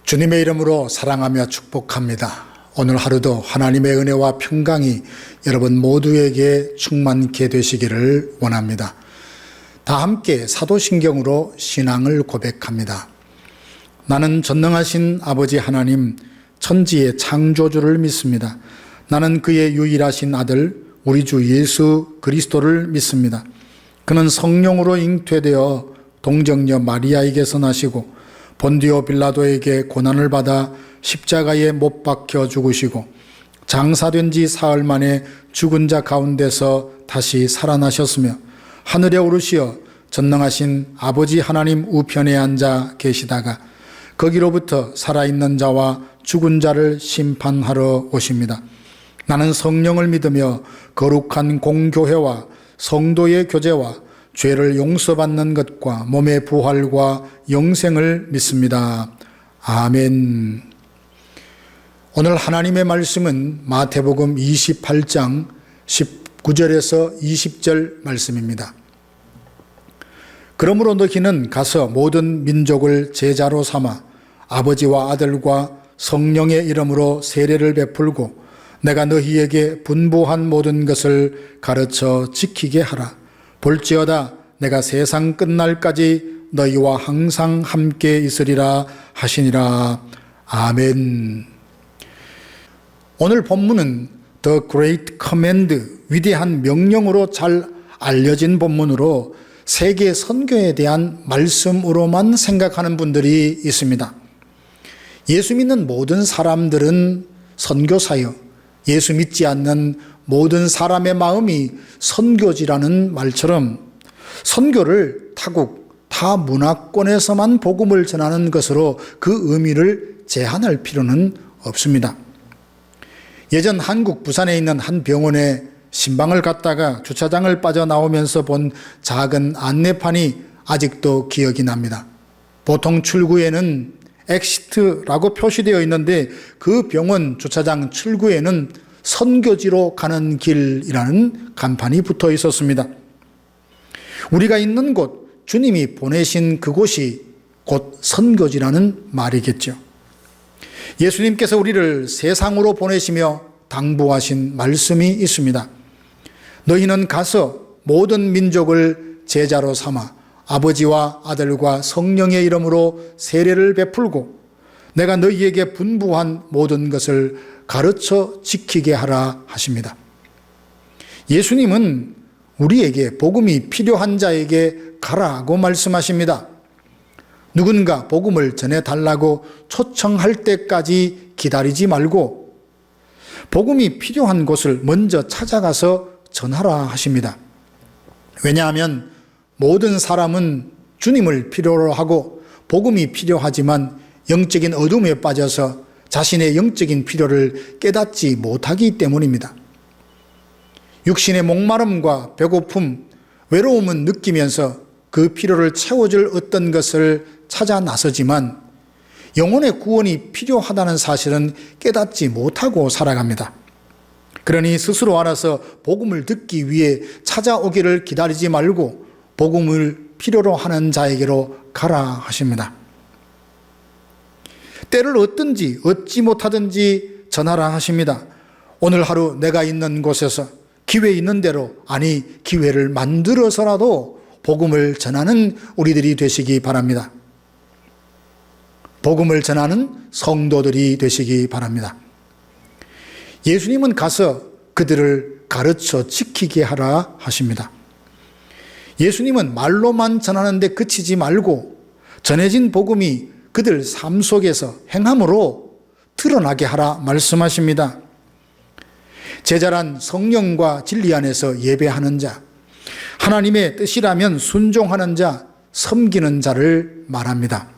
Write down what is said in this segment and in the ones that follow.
주님의 이름으로 사랑하며 축복합니다. 오늘 하루도 하나님의 은혜와 평강이 여러분 모두에게 충만케 되시기를 원합니다. 다 함께 사도신경으로 신앙을 고백합니다. 나는 전능하신 아버지 하나님, 천지의 창조주를 믿습니다. 나는 그의 유일하신 아들 우리 주 예수 그리스도를 믿습니다. 그는 성령으로 잉태되어 동정녀 마리아에게서 나시고 본디오 빌라도에게 고난을 받아 십자가에 못 박혀 죽으시고 장사된 지 사흘 만에 죽은 자 가운데서 다시 살아나셨으며 하늘에 오르시어 전능하신 아버지 하나님 우편에 앉아 계시다가 거기로부터 살아있는 자와 죽은 자를 심판하러 오십니다. 나는 성령을 믿으며 거룩한 공교회와 성도의 교제와 죄를 용서받는 것과 몸의 부활과 영생을 믿습니다. 아멘. 오늘 하나님의 말씀은 마태복음 28장 19절에서 20절 말씀입니다. 그러므로 너희는 가서 모든 민족을 제자로 삼아 아버지와 아들과 성령의 이름으로 세례를 베풀고 내가 너희에게 분부한 모든 것을 가르쳐 지키게 하라. 볼지어다 내가 세상 끝날까지 너희와 항상 함께 있으리라 하시니라. 아멘. 오늘 본문은 The Great Command, 위대한 명령으로 잘 알려진 본문으로 세계 선교에 대한 말씀으로만 생각하는 분들이 있습니다. 예수 믿는 모든 사람들은 선교사여, 예수 믿지 않는 모든 사람의 마음이 선교지라는 말처럼 선교를 타국, 타 문화권에서만 복음을 전하는 것으로 그 의미를 제한할 필요는 없습니다. 예전 한국 부산에 있는 한 병원에 신방을 갔다가 주차장을 빠져나오면서 본 작은 안내판이 아직도 기억이 납니다. 보통 출구에는 엑시트라고 표시되어 있는데 그 병원 주차장 출구에는 선교지로 가는 길이라는 간판이 붙어 있었습니다. 우리가 있는 곳, 주님이 보내신 그곳이 곧 선교지라는 말이겠죠. 예수님께서 우리를 세상으로 보내시며 당부하신 말씀이 있습니다. 너희는 가서 모든 민족을 제자로 삼아 아버지와 아들과 성령의 이름으로 세례를 베풀고 내가 너희에게 분부한 모든 것을 가르쳐 지키게 하라 하십니다. 예수님은 우리에게 복음이 필요한 자에게 가라고 말씀하십니다. 누군가 복음을 전해달라고 초청할 때까지 기다리지 말고 복음이 필요한 곳을 먼저 찾아가서 전하라 하십니다. 왜냐하면 모든 사람은 주님을 필요로 하고 복음이 필요하지만 영적인 어둠에 빠져서 자신의 영적인 필요를 깨닫지 못하기 때문입니다. 육신의 목마름과 배고픔, 외로움은 느끼면서 그 필요를 채워줄 어떤 것을 찾아 나서지만 영혼의 구원이 필요하다는 사실은 깨닫지 못하고 살아갑니다. 그러니 스스로 알아서 복음을 듣기 위해 찾아오기를 기다리지 말고 복음을 필요로 하는 자에게로 가라 하십니다. 때를 얻든지 얻지 못하든지 전하라 하십니다. 오늘 하루 내가 있는 곳에서 기회 있는 대로, 아니 기회를 만들어서라도 복음을 전하는 우리들이 되시기 바랍니다. 복음을 전하는 성도들이 되시기 바랍니다. 예수님은 가서 그들을 가르쳐 지키게 하라 하십니다. 예수님은 말로만 전하는데 그치지 말고 전해진 복음이 그들 삶 속에서 행함으로 드러나게 하라 말씀하십니다. 제자란 성령과 진리 안에서 예배하는 자, 하나님의 뜻이라면 순종하는 자, 섬기는 자를 말합니다.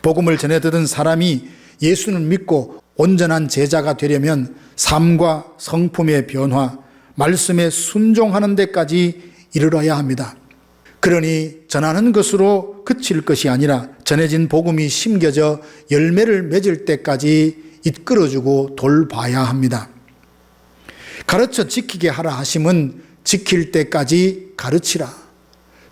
복음을 전해 듣은 사람이 예수를 믿고 온전한 제자가 되려면 삶과 성품의 변화, 말씀에 순종하는 데까지 이르러야 합니다. 그러니 전하는 것으로 그칠 것이 아니라 전해진 복음이 심겨져 열매를 맺을 때까지 이끌어주고 돌봐야 합니다. 가르쳐 지키게 하라 하심은 지킬 때까지 가르치라,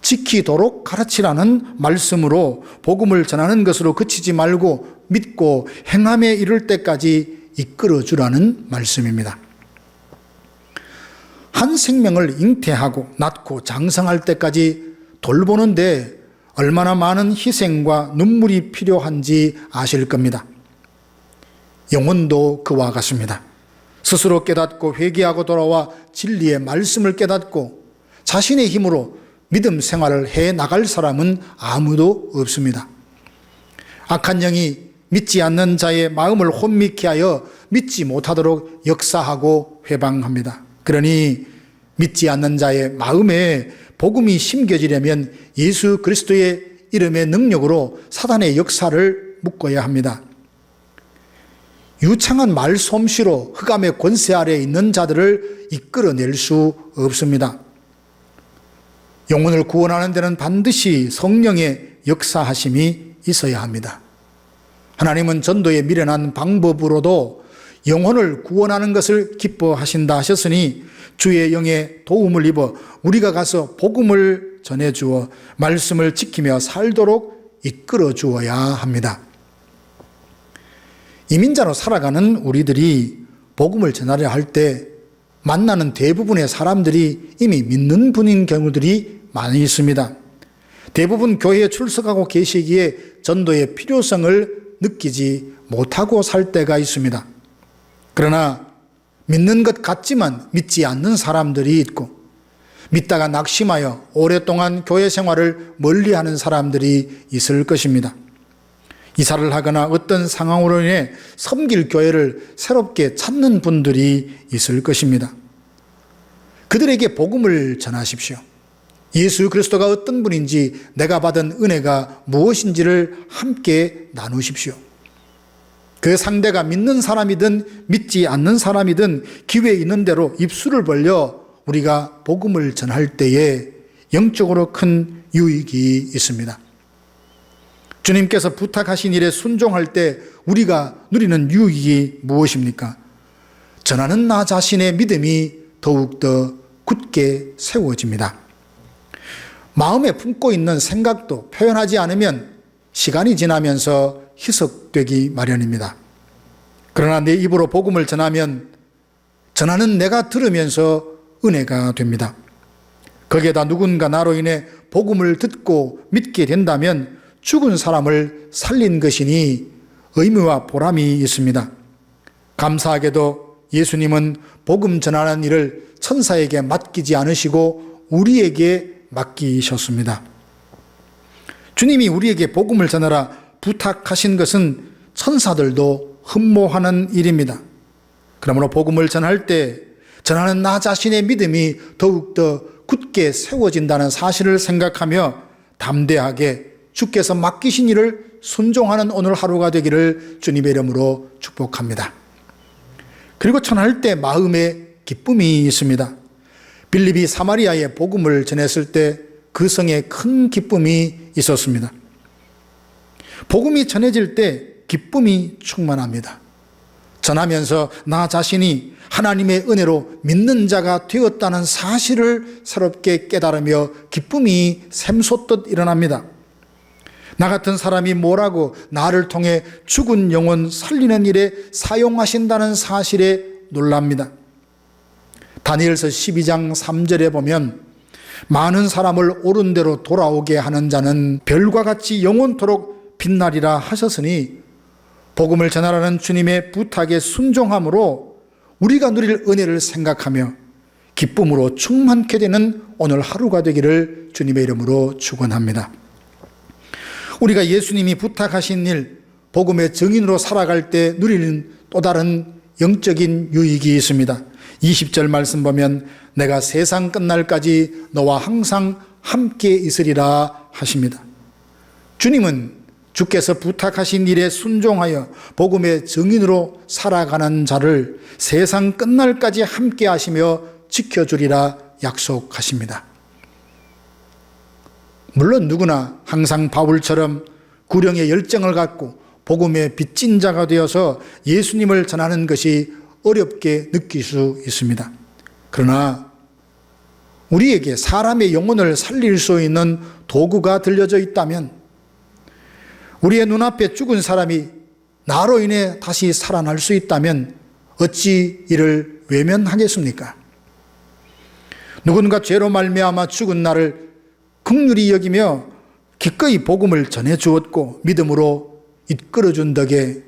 지키도록 가르치라는 말씀으로 복음을 전하는 것으로 그치지 말고 믿고 행함에 이를 때까지 이끌어 주라는 말씀입니다. 한 생명을 잉태하고 낳고 장성할 때까지 돌보는데 얼마나 많은 희생과 눈물이 필요한지 아실 겁니다. 영혼도 그와 같습니다. 스스로 깨닫고 회개하고 돌아와 진리의 말씀을 깨닫고 자신의 힘으로 믿음 생활을 해 나갈 사람은 아무도 없습니다. 악한 영이 믿지 않는 자의 마음을 혼미케 하여 믿지 못하도록 역사하고 회방합니다. 그러니 믿지 않는 자의 마음에 복음이 심겨지려면 예수 그리스도의 이름의 능력으로 사단의 역사를 묶어야 합니다. 유창한 말솜씨로 흑암의 권세 아래에 있는 자들을 이끌어낼 수 없습니다. 영혼을 구원하는 데는 반드시 성령의 역사하심이 있어야 합니다. 하나님은 전도에 미련한 방법으로도 영혼을 구원하는 것을 기뻐하신다 하셨으니 주의 영의 도움을 입어 우리가 가서 복음을 전해주어 말씀을 지키며 살도록 이끌어 주어야 합니다. 이민자로 살아가는 우리들이 복음을 전하려 할 때 만나는 대부분의 사람들이 이미 믿는 분인 경우들이 많이 있습니다. 대부분 교회에 출석하고 계시기에 전도의 필요성을 느끼지 못하고 살 때가 있습니다. 그러나 믿는 것 같지만 믿지 않는 사람들이 있고 믿다가 낙심하여 오랫동안 교회 생활을 멀리하는 사람들이 있을 것입니다. 이사를 하거나 어떤 상황으로 인해 섬길 교회를 새롭게 찾는 분들이 있을 것입니다. 그들에게 복음을 전하십시오. 예수 그리스도가 어떤 분인지 내가 받은 은혜가 무엇인지를 함께 나누십시오. 그 상대가 믿는 사람이든 믿지 않는 사람이든 기회 있는 대로 입술을 벌려 우리가 복음을 전할 때에 영적으로 큰 유익이 있습니다. 주님께서 부탁하신 일에 순종할 때 우리가 누리는 유익이 무엇입니까? 전하는 나 자신의 믿음이 더욱더 굳게 세워집니다. 마음에 품고 있는 생각도 표현하지 않으면 시간이 지나면서 희석되기 마련입니다. 그러나 내 입으로 복음을 전하면 전하는 내가 들으면서 은혜가 됩니다. 거기에다 누군가 나로 인해 복음을 듣고 믿게 된다면 죽은 사람을 살린 것이니 의무와 보람이 있습니다. 감사하게도 예수님은 복음 전하는 일을 천사에게 맡기지 않으시고 우리에게 맡기셨습니다. 주님이 우리에게 복음을 전하라 부탁하신 것은 천사들도 흠모하는 일입니다. 그러므로 복음을 전할 때 전하는 나 자신의 믿음이 더욱더 굳게 세워진다는 사실을 생각하며 담대하게 주께서 맡기신 일을 순종하는 오늘 하루가 되기를 주님의 이름으로 축복합니다. 그리고 전할 때 마음에 기쁨이 있습니다. 빌립이 사마리아에 복음을 전했을 때 그 성에 큰 기쁨이 있었습니다. 복음이 전해질 때 기쁨이 충만합니다. 전하면서 나 자신이 하나님의 은혜로 믿는 자가 되었다는 사실을 새롭게 깨달으며 기쁨이 샘솟듯 일어납니다. 나 같은 사람이 뭐라고 나를 통해 죽은 영혼 살리는 일에 사용하신다는 사실에 놀랍니다. 다니엘서 12장 3절에 보면 많은 사람을 옳은 대로 돌아오게 하는 자는 별과 같이 영원토록 빛나리라 하셨으니 복음을 전하라는 주님의 부탁에 순종함으로 우리가 누릴 은혜를 생각하며 기쁨으로 충만케 되는 오늘 하루가 되기를 주님의 이름으로 축원합니다. 우리가 예수님이 부탁하신 일, 복음의 증인으로 살아갈 때 누리는 또 다른 영적인 유익이 있습니다. 20절 말씀 보면 내가 세상 끝날까지 너와 항상 함께 있으리라 하십니다. 주님은 주께서 부탁하신 일에 순종하여 복음의 증인으로 살아가는 자를 세상 끝날까지 함께 하시며 지켜주리라 약속하십니다. 물론 누구나 항상 바울처럼 구령의 열정을 갖고 복음의 빚진 자가 되어서 예수님을 전하는 것이 어렵게 느낄 수 있습니다. 그러나 우리에게 사람의 영혼을 살릴 수 있는 도구가 들려져 있다면, 우리의 눈앞에 죽은 사람이 나로 인해 다시 살아날 수 있다면 어찌 이를 외면하겠습니까? 누군가 죄로 말미암아 죽은 나를 긍휼히 여기며 기꺼이 복음을 전해 주었고 믿음으로 이끌어 준 덕에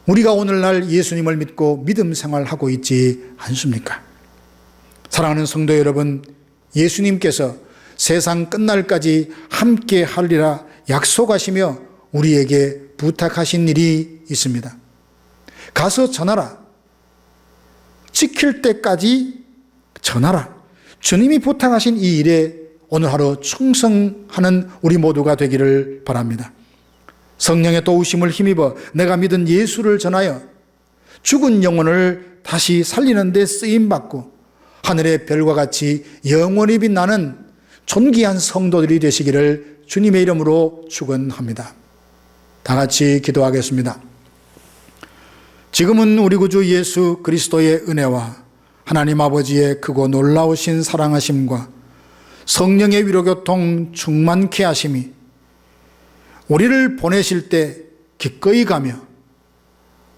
우리가 오늘날 예수님을 믿고 믿음 생활하고 있지 않습니까? 사랑하는 성도 여러분, 예수님께서 세상 끝날까지 함께 하리라 약속하시며 우리에게 부탁하신 일이 있습니다. 가서 전하라. 지킬 때까지 전하라. 주님이 부탁하신 이 일에 오늘 하루 충성하는 우리 모두가 되기를 바랍니다. 성령의 도우심을 힘입어 내가 믿은 예수를 전하여 죽은 영혼을 다시 살리는 데 쓰임받고 하늘의 별과 같이 영원히 빛나는 존귀한 성도들이 되시기를 주님의 이름으로 축원합니다. 다 같이 기도하겠습니다. 지금은 우리 구주 예수 그리스도의 은혜와 하나님 아버지의 크고 놀라우신 사랑하심과 성령의 위로교통 충만케 하심이 우리를 보내실 때 기꺼이 가며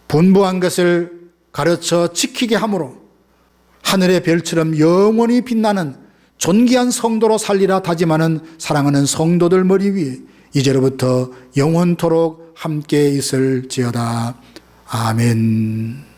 분부한 것을 가르쳐 지키게 함으로 하늘의 별처럼 영원히 빛나는 존귀한 성도로 살리라 다짐하는 사랑하는 성도들 머리 위에 이제로부터 영원토록 함께 있을지어다. 아멘.